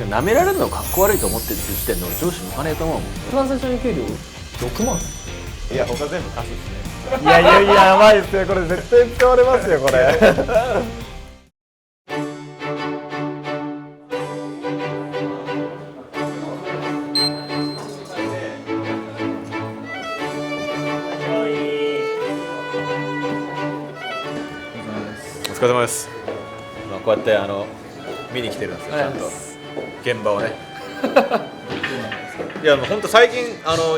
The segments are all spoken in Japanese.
舐められるのかっこ悪いと思ってる時点で俺上司向かねえと思うもん。一番最初に給料6万。いや他全部貸すっすね。いやいやいや、やばいっすよこれ、絶対使われますよこれ。お疲れ様です。まあこうやって見に来てるんですよ、ちゃんと現場をね。いやもう本当最近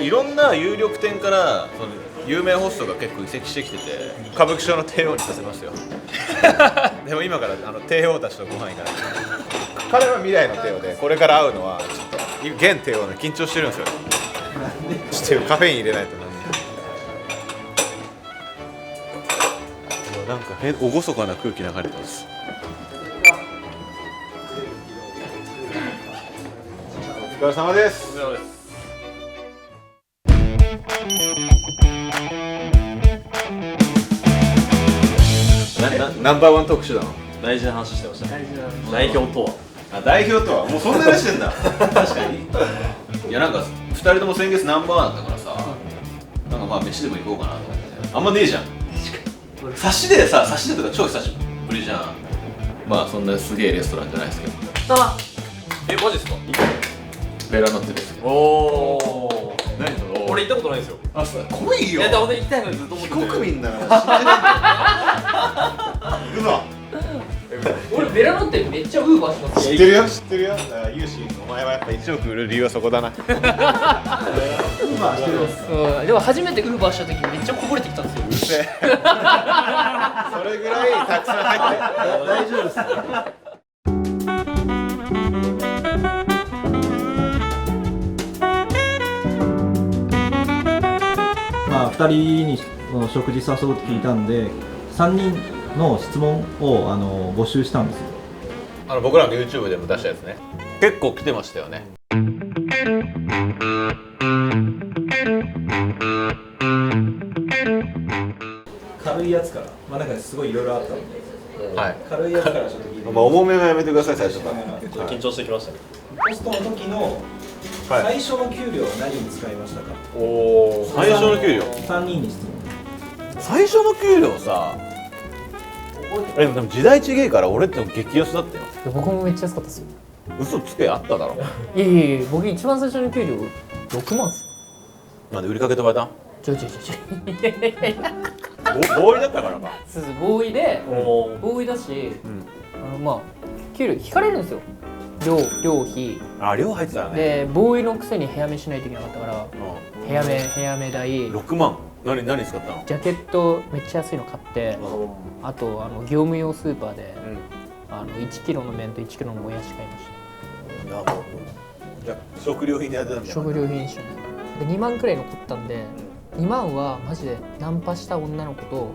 いろんな有力店からその有名ホストが結構移籍してきてて、歌舞伎町の帝王にさせますよ。でも今から帝王たちとご飯行かない。彼は未来の帝王で、これから会うのはちょっと現帝王で緊張してるんですよ。ちょっとカフェイン入れないとなんか厳かな空気流れてます。お疲れ様です。ナンバーワン特集なの。大事な話してました。代表とは。あ、代表とはもうそんな話してんだ。確かに。いやなんか2人とも先月ナンバーワンだったからさ、なんかまあ飯でも行こうかなと思って。あんまねえじゃん。差しでとか超久しぶりじゃん。まあそんなすげえレストランじゃないですけど。あ、マジですか？ベラノッテですけど。おお。何その？俺行ったことないですよ。あ、そう。来いよ。いや、本当に行きたいのずっと思ってて。非国民なら信じないんだよ。行くぞ。俺ベラノってめっちゃウーバーします。知ってるよ、知ってるよ。だからユーシー、お前はやっぱ1億売る理由はそこだな。ウーバーしてるんですか？でも初めてウーバーした時めっちゃこぼれてきたんですよ。うるせえ。それぐらいたくさん入ってる。大丈夫です。まあ、2人に食事誘うって聞いたんで、3人の質問を募集したんですよ。僕らの YouTube でも出したやつね。結構来てましたよね。軽いやつから、まあなんかすごいいろいろあったんで、はい。軽いやつからちょっと聞いて。まあ重めはやめてください、最初から。緊張してきましたね。ポストの時の最初の給料は何に使いましたか？おお。最初の給料。 3人に質問。最初の給料さ。でも時代違えから俺って激安だったよ。僕もめっちゃ安かったですよ。嘘つけあっただろ。いやいやいや、僕一番最初の給料6万っすよ。なんで売りかけ飛ばれた？ちょ。ボーイだったからか。そうそう、ボーイで、ボーイだし、まあ給料引かれるんですよ。寮費。あ、寮入ってたね。で、ボーイのくせに部屋飯しないといけなかったから、部屋目代。6万。何使ったの？ジャケットめっちゃ安いの買って、あと業務用スーパーで、1キロの麺と1キロのもやし買いました。じゃあ食料品でやってたんじゃん。食料品一緒に。で2万くらい残ったんで、2万はマジでナンパした女の子と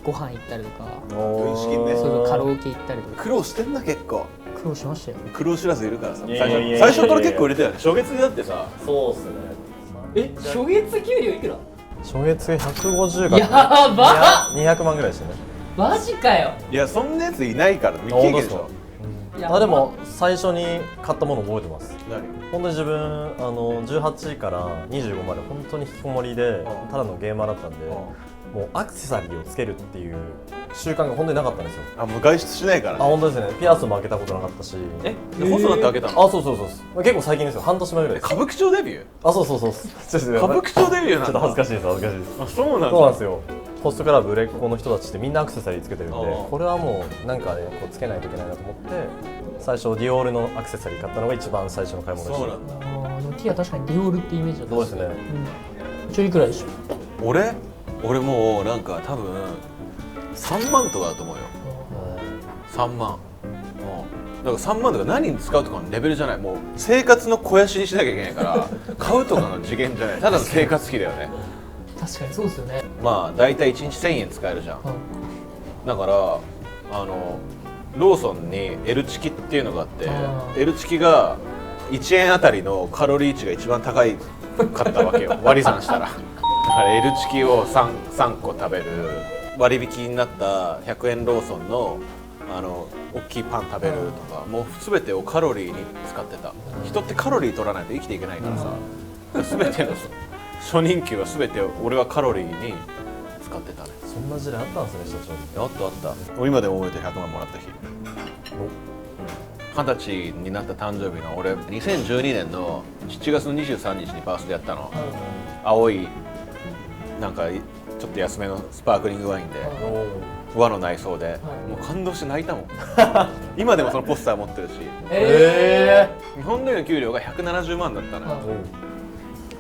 ご飯行ったりとか、軍資金ね。そうカラオケ行ったりとか。苦労してんな結構。苦労しましたよ。苦労知らずいるからさ。いやいやいやいや最初から結構売れたよね。初月でだってさ。そうっすね。初月給料いくら？初月150やがばっ200万ぐらいでしたね。マジかよ。いやそんなやついないから未経験でしょ。やでも最初に買ったもの覚えてます。何？本当に自分18から25まで本当に引きこもりでただのゲーマーだったんで、もうアクセサリーをつけるっていう習慣が本当になかったんですよ。あ、もう外出しないからね。本当ですね。ピアスも開けたことなかったし。細なって開けたの？そうそう。結構最近ですよ。半年前ぐらいです。歌舞伎町デビュー？そう。歌舞伎町デビューなんだ。ちょっと恥ずかしいです。あ、そうなんだ。そうなんですよ。ホストクラブ売れっ子の人たちってみんなアクセサリーつけてるんで、これはもうなんかねこうつけないといけないなと思って、最初ディオールのアクセサリー買ったのが一番最初の買い物でした。そうなんだ。ティア確かにディオールってイメージだった。そうですね。いくらでしょ？俺もうなんか多分3万とかだと思うよ。3万。だから3万とか何に使うとかのレベルじゃない。もう生活の肥やしにしなきゃいけないから買うとかの次元じゃない。ただの生活費だよね。確かにそうですよね。まあ大体1日1000円使えるじゃん。だからローソンに L チキっていうのがあって、L チキが1円あたりのカロリー値が一番高いかったわけよ。割り算したら。だから L チキを3個食べる割引になった100円ローソンの大きいパン食べるとか、もう全てをカロリーに使ってた。人ってカロリー取らないと生きていけないからさ、全ての初任給は全て俺はカロリーに使ってたね。そんな時代あったんですね、社長。あったあった。俺今でも覚えて100万もらった日。20歳になった誕生日の俺2012年の7月の23日にバースでやったの。青いなんかちょっと安めのスパークリングワインで和の内装で、もう感動して泣いたもん。今でもそのポスター持ってるし、日本での給料が170万だったのよ。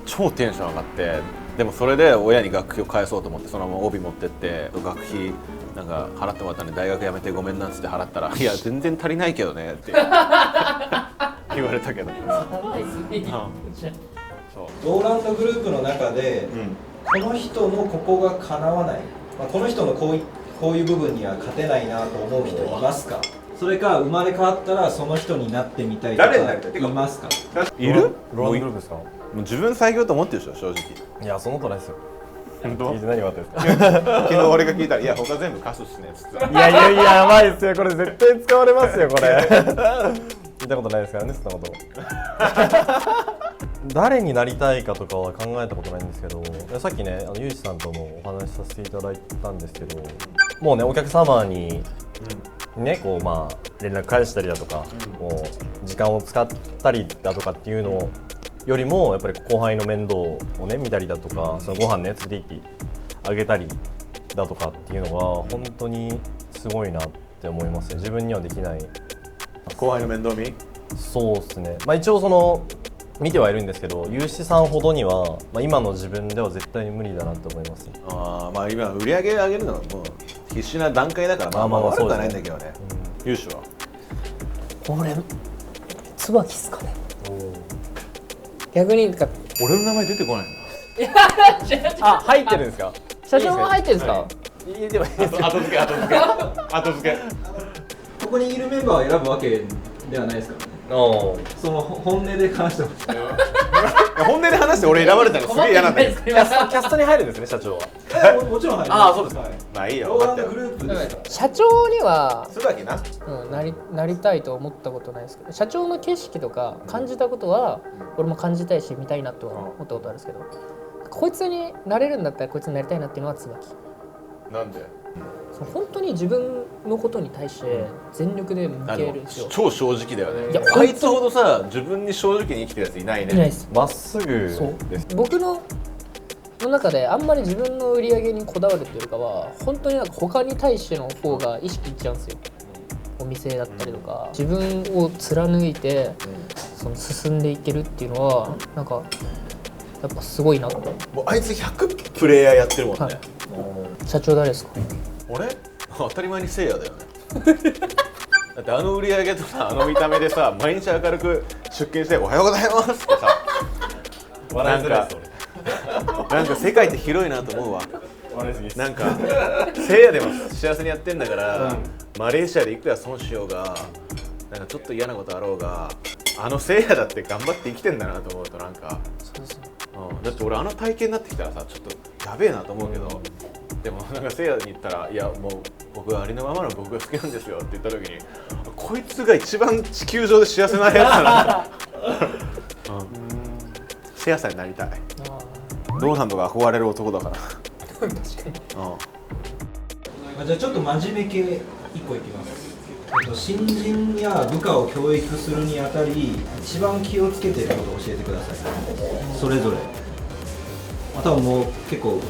超テンション上がって、でもそれで親に学費を返そうと思ってそのまま帯持ってって学費なんか払ってもらったんで大学辞めてごめんなっつって払ったら「いや全然足りないけどね」って言われたけど。ローランドグループの中で、この人のここが叶わない、この人のこういう部分には勝てないなと思う人いますか？それか生まれ変わったらその人になってみたいとか誰になりたいいますか？いる？ローランドグループですか？もう自分最強と思ってるでしょ正直。いや、そんなことないですよ。本当？聞いて何があったんですか？昨日俺が聞いたら「いや他全部カスっすね」っつってた。いやいやいや、やばいですよ、これ絶対使われますよ、これ。聞いたことないですからね、そんなこと。誰になりたいかとかは考えたことないんですけど、さっきね、ゆうしさんともお話しさせていただいたんですけど、もうね、お客様に、ね、こうまあ連絡返したりだとか、もう時間を使ったりだとかっていうのよりも、やっぱり後輩の面倒をね見たりだとか、そのご飯ね連れて行ってあげたりだとかっていうのが本当にすごいなって思いますね。自分にはできない。後輩の面倒見？そうですね。まあ一応その見てはいるんですけど、有志さんほどには、まあ、今の自分では絶対に無理だなと思います。まあ今売り上げ上げるのはもう必死な段階だから、まあまあ悪くはないんだけどね。優秀は俺椿っすかね。逆にか俺の名前出てこないんあ、入ってるんですか？社長も入ってるんですか？入れてはいいですだ。後付けここにいるメンバーを選ぶわけではないですからね。その本音で話してます。本音で話して俺選ばれたのすげえ嫌なんだけど。キャストに入るんですね、社長は。もちろん入ります。ああ、そうですか。まあいいよローラン分かったよ。ドグループですから。社長には、椿な。なりたいと思ったことないですけど、社長の景色とか感じたことは俺も感じたいし見たいなって思ったことあるんですけど、こいつになれるんだったらこいつになりたいなっていうのは椿。なんで？本当に自分のことに対して全力で向けるんですよ。超正直だよね。いやあいつほどさ自分に正直に生きてるやついないね。いないです。まっすぐそうです。僕の中であんまり自分の売り上げにこだわるっていうよりかは、本当になんか他に対しての方が意識いっちゃうんですよ。お店だったりとか、自分を貫いてその進んでいけるっていうのはなんかやっぱすごいなと。もうあいつ100プレイヤーやってるもんね。はい、社長誰ですか？俺？当たり前にせいやだよね。だってあの売り上げとさ、あの見た目でさ、毎日明るく出勤して「おはようございます」ってさ、笑いづらいです、なんか世界って広いなと思うわ。笑いすぎです。なんかせいやでも幸せにやってんだから、マレーシアでいくら損しようが、なんかちょっと嫌なことあろうが、あのせいやだって頑張って生きてんだなと思うとなんか、だって俺あの体型になってきたらさ、ちょっとやべえなと思うけど、でもなんかせいやに言ったら「いやもう僕はありのままの僕が好きなんですよ」って言った時に、こいつが一番地球上で幸せなやつだな。せいやさんになりたい。ローランドが憧れる男だから。確かに。じゃあちょっと真面目系1個いきます。新人や部下を教育するにあたり一番気をつけていることを教えてください。それぞれ。多分もう結構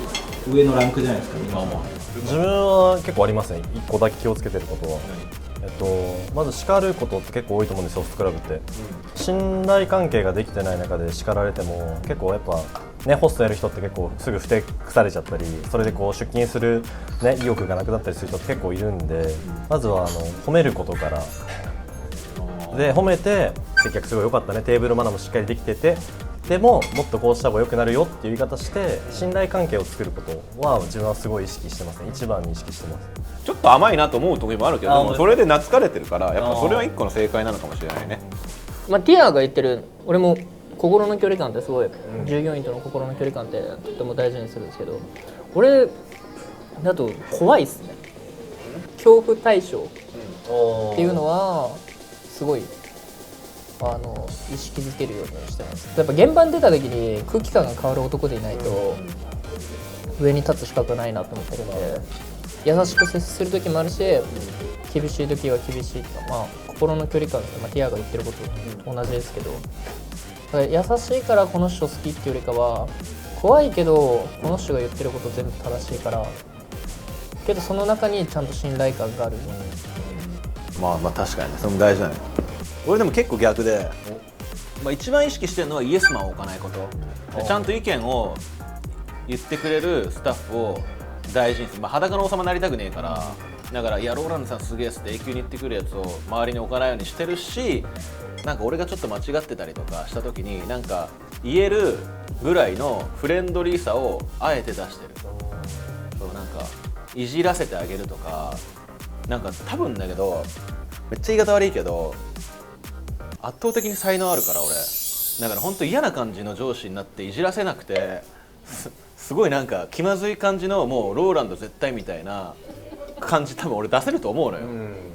上のランクじゃないですか。今も。自分は結構ありますね。1個だけ気をつけてることは。まず叱ることって結構多いと思うんですよ、ホストクラブって。信頼関係ができてない中で叱られても結構やっぱね、ホストやる人って結構すぐふてくされちゃったり、それでこう出勤する、ね、意欲がなくなったりする人って結構いるんで、まずは褒めることからで、褒めて接客すごい良かったね、テーブルマナーもしっかりできてて、でももっとこうした方が良くなるよっていう言い方して信頼関係を作ることは自分はすごい意識してますね。一番に意識してます。ちょっと甘いなと思う時もあるけど、でもそれで懐かれてるからやっぱそれは一個の正解なのかもしれないね。まあ、ティアが言ってる、俺も心の距離感ってすごい、従業員との心の距離感ってとても大事にするんですけど、俺だと怖いっすね。恐怖対象っていうのはすごい意識づけるようにしてます。やっぱ現場に出た時に空気感が変わる男でいないと上に立つ資格ないなと思ってるんで、優しく接する時もあるし厳しい時は厳しいとか、まあ心の距離感って、ティアが言ってることと同じですけど、だから優しいからこの人好きっていうよりかは怖いけどこの人が言ってること全部正しいからけどその中にちゃんと信頼感がある。まあ確かにね、それも大事だね。俺でも結構逆で、一番意識してるのはイエスマンを置かないこと。でちゃんと意見を言ってくれるスタッフを大事にする。裸の王様になりたくねえから、だからいやローランドさんすげえっすって永久に言ってくるやつを周りに置かないようにしてるし、なんか俺がちょっと間違ってたりとかした時になんか言えるぐらいのフレンドリーさをあえて出してる。そうなんかいじらせてあげるとか、なんか多分だけどめっちゃ言い方悪いけど圧倒的に才能あるから俺だから本当嫌な感じの上司になっていじらせなくてすごいなんか気まずい感じのもうローランド絶対みたいな感じ多分俺出せると思うのよ、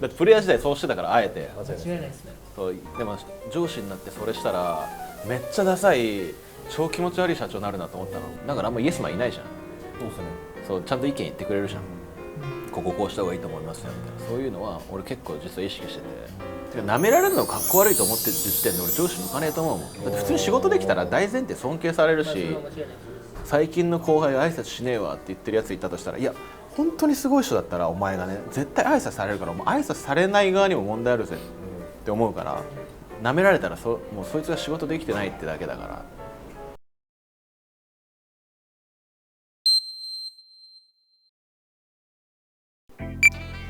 だってプレイヤー時代そうしてたからあえて間違いないですね。そうでも上司になってそれしたらめっちゃダサい超気持ち悪い社長になるなと思ったの。だからあんまイエスマンいないじゃん。そうですね。そうちゃんと意見言ってくれるじゃん、こうした方がいいと思いますよみたいな、そういうのは俺結構実は意識してて、舐められるのかっこ悪いと思ってる時点で俺上司向かねえと思うもん。だって普通に仕事できたら大前提尊敬されるし、最近の後輩が挨拶しねえわって言ってるやついたとしたら、いや本当にすごい人だったらお前がね絶対挨拶されるから、もう挨拶されない側にも問題あるぜって思うから、舐められたらもうそいつが仕事できてないってだけだから。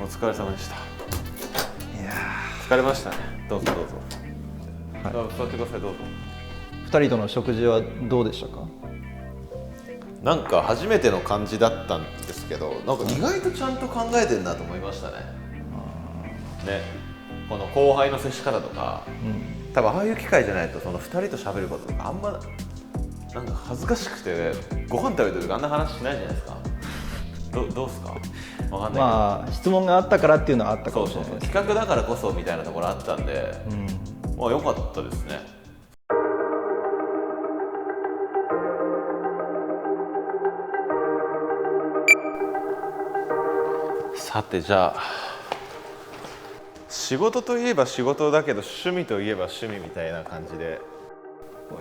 お疲れ様でした。いや疲れましたね。どうぞどうぞ。座ってください、どうぞ。2人との食事はどうでしたか？なんか初めての感じだったんですけど、なんか意外とちゃんと考えてるなと思いましたね。ね、この後輩の接し方とか、多分ああいう機会じゃないとその2人と喋ることとかあんまなんか恥ずかしくて、ご飯食べてる時あんな話しないじゃないですか。どうすか？わかんないけど。まあ質問があったからっていうのはあったかもしれないです。企画だからこそみたいなところあったんで、まあ良かったですね。さてじゃあ、仕事といえば仕事だけど趣味といえば趣味みたいな感じで、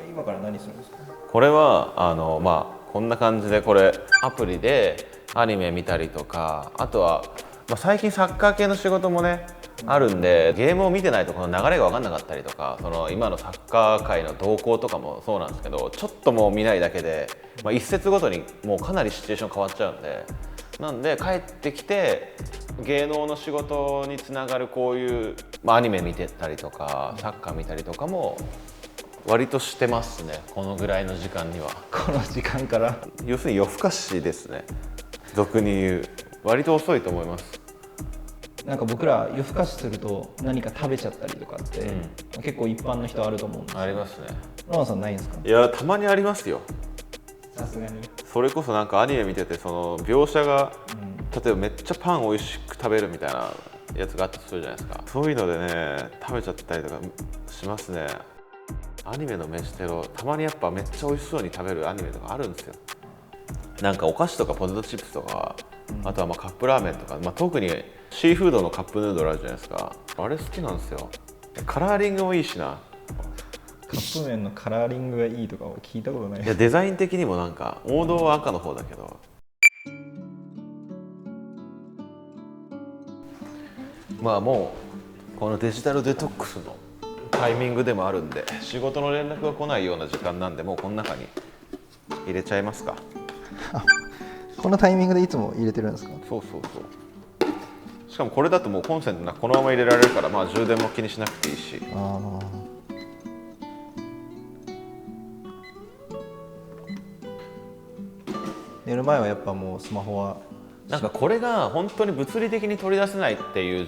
今から何するんですか？これはまあこんな感じで、これアプリでアニメ見たりとか、あとは、最近サッカー系の仕事もねあるんで、ゲームを見てないとこの流れが分かんなかったりとか、その今のサッカー界の動向とかもそうなんですけど、ちょっともう見ないだけで、一節ごとにもうかなりシチュエーション変わっちゃうんで、なんで帰ってきて芸能の仕事につながるこういう、アニメ見てたりとかサッカー見たりとかも割としてますね、このぐらいの時間には。この時間から。要するに夜更かしですね、俗に言う。割と遅いと思います。なんか僕ら夜更かしすると何か食べちゃったりとかって、結構一般の人あると思うんです。ありますね。ロマンさんないんですか？いや、たまにありますよ。さすがに。それこそなんかアニメ見てて、その描写が、例えばめっちゃパン美味しく食べるみたいなやつがあったとするじゃないですか。そういうのでね食べちゃったりとかしますね。アニメの飯テロ、たまにやっぱめっちゃ美味しそうに食べるアニメとかあるんですよ。なんかお菓子とかポテトチップスとか、あとはカップラーメンとか、特にシーフードのカップヌードルあるじゃないですか。あれ好きなんですよ。カラーリングもいいしな。カップ麺のカラーリングがいいとかを聞いたことない。いや、デザイン的にもなんか王道は赤の方だけど、もうこのデジタルデトックスのタイミングでもあるんで、仕事の連絡が来ないような時間なんで、もうこの中に入れちゃいますか。このタイミングでいつも入れてるんですか？そう。しかもこれだともうコンセントこのまま入れられるから、充電も気にしなくていいし。寝る前はやっぱもうスマホはなんかこれが本当に物理的に取り出せないっていう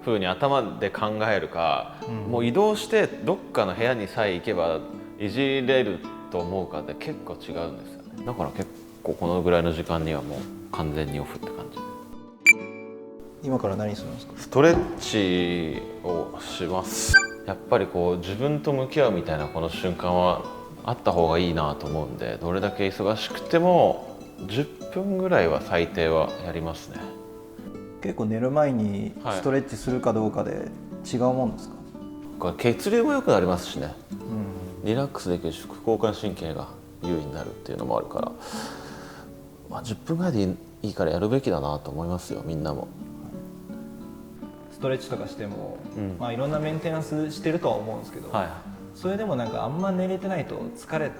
風に頭で考えるか、もう移動してどっかの部屋にさえ行けばいじれると思うかで結構違うんですよね。だから結構このぐらいの時間にはもう完全にオフって感じ。今から何するんですか？ストレッチをします。やっぱりこう自分と向き合うみたいなこの瞬間はあった方がいいなと思うんで、どれだけ忙しくても10分ぐらいは最低はやりますね。結構寝る前にストレッチするかどうかで違うもんですか？これ血流も良くなりますしね、リラックスできるし副交感神経が優位になるっていうのもあるから、まあ、10分ぐらいでいいからやるべきだなと思いますよ、みんなも。ストレッチとかしても、まあ、いろんなメンテナンスしてるとは思うんですけど、はい、それでもなんかあんま寝れてないと疲れ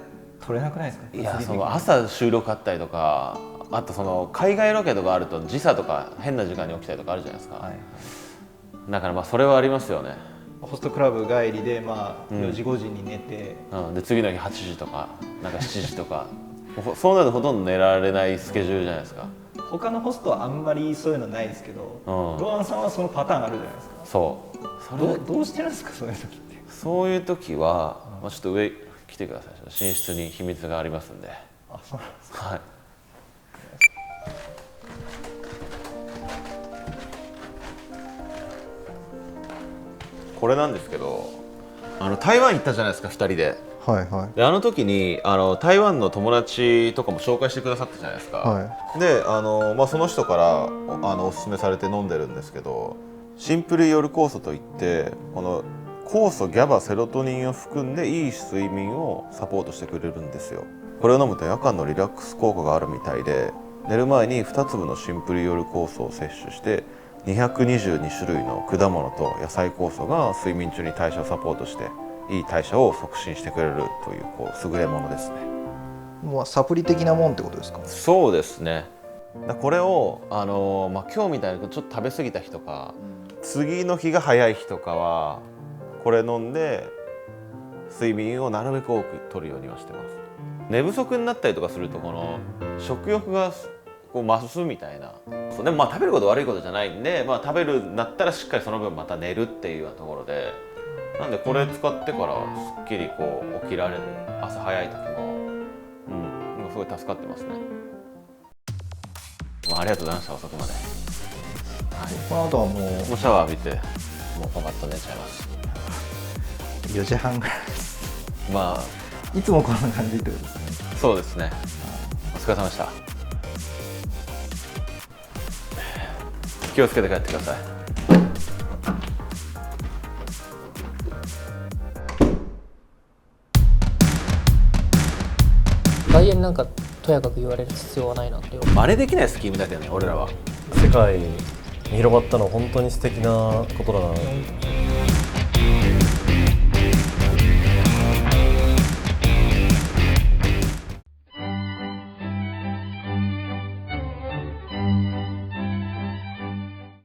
取れなくないですか？いや、その朝収録あったりとか、あとその海外ロケとかあると時差とか変な時間に起きたりとかあるじゃないですか、はい、だからまあそれはありますよね。ホストクラブ帰りでまあ4時5時に寝て、で次の日8時とかなんか7時とかそうなるとほとんど寝られないスケジュールじゃないですか。他のホストはあんまりそういうのないですけど、ロアンさんはそのパターンあるじゃないですか。そうどうしてるんですか、そういう時って。そういう時は、まあ、ちょっと上来てください。寝室に秘密がありますんで。あ、そうなんですか。はい。これなんですけど、台湾行ったじゃないですか、2人で。はいはい。で時に台湾の友達とかも紹介してくださったじゃないですか、はい、でまあ、その人からおすすめされて飲んでるんですけど、シンプル夜酵素といって、この酵素、ギャバ、セロトニンを含んでいい睡眠をサポートしてくれるんですよ。これを飲むと夜間のリラックス効果があるみたいで、寝る前に2粒のシンプル夜酵素を摂取して222種類の果物と野菜酵素が睡眠中に代謝をサポートしていい代謝を促進してくれるという優れものですね。まあ、サプリ的なもんってことですか？そうですね。これをまあ、今日みたいにちょっと食べ過ぎた日とか、次の日が早い日とかはこれ飲んで睡眠をなるべく多く取るようにはしてます。寝不足になったりとかするとこの食欲が増すみたいな。でもまあ食べること悪いことじゃないんで、まあ、食べるんだったらしっかりその分また寝るっていうようなところで、なんでこれ使ってからすっきり起きられる、朝早い時も、すごい助かってますね。ありがとうございました、遅くまで。はい、この後はもうシャワー浴びてもうパパッと寝ちゃいます。4時半ぐらいです。まあいつもこんな感じってことですね。そうですね。お疲れ様でした。気をつけて帰ってください。外苑なんかとやかく言われる必要はないなっていう。真似できないスキームだけどね、俺らは。世界に広がったのは本当に素敵なことだな。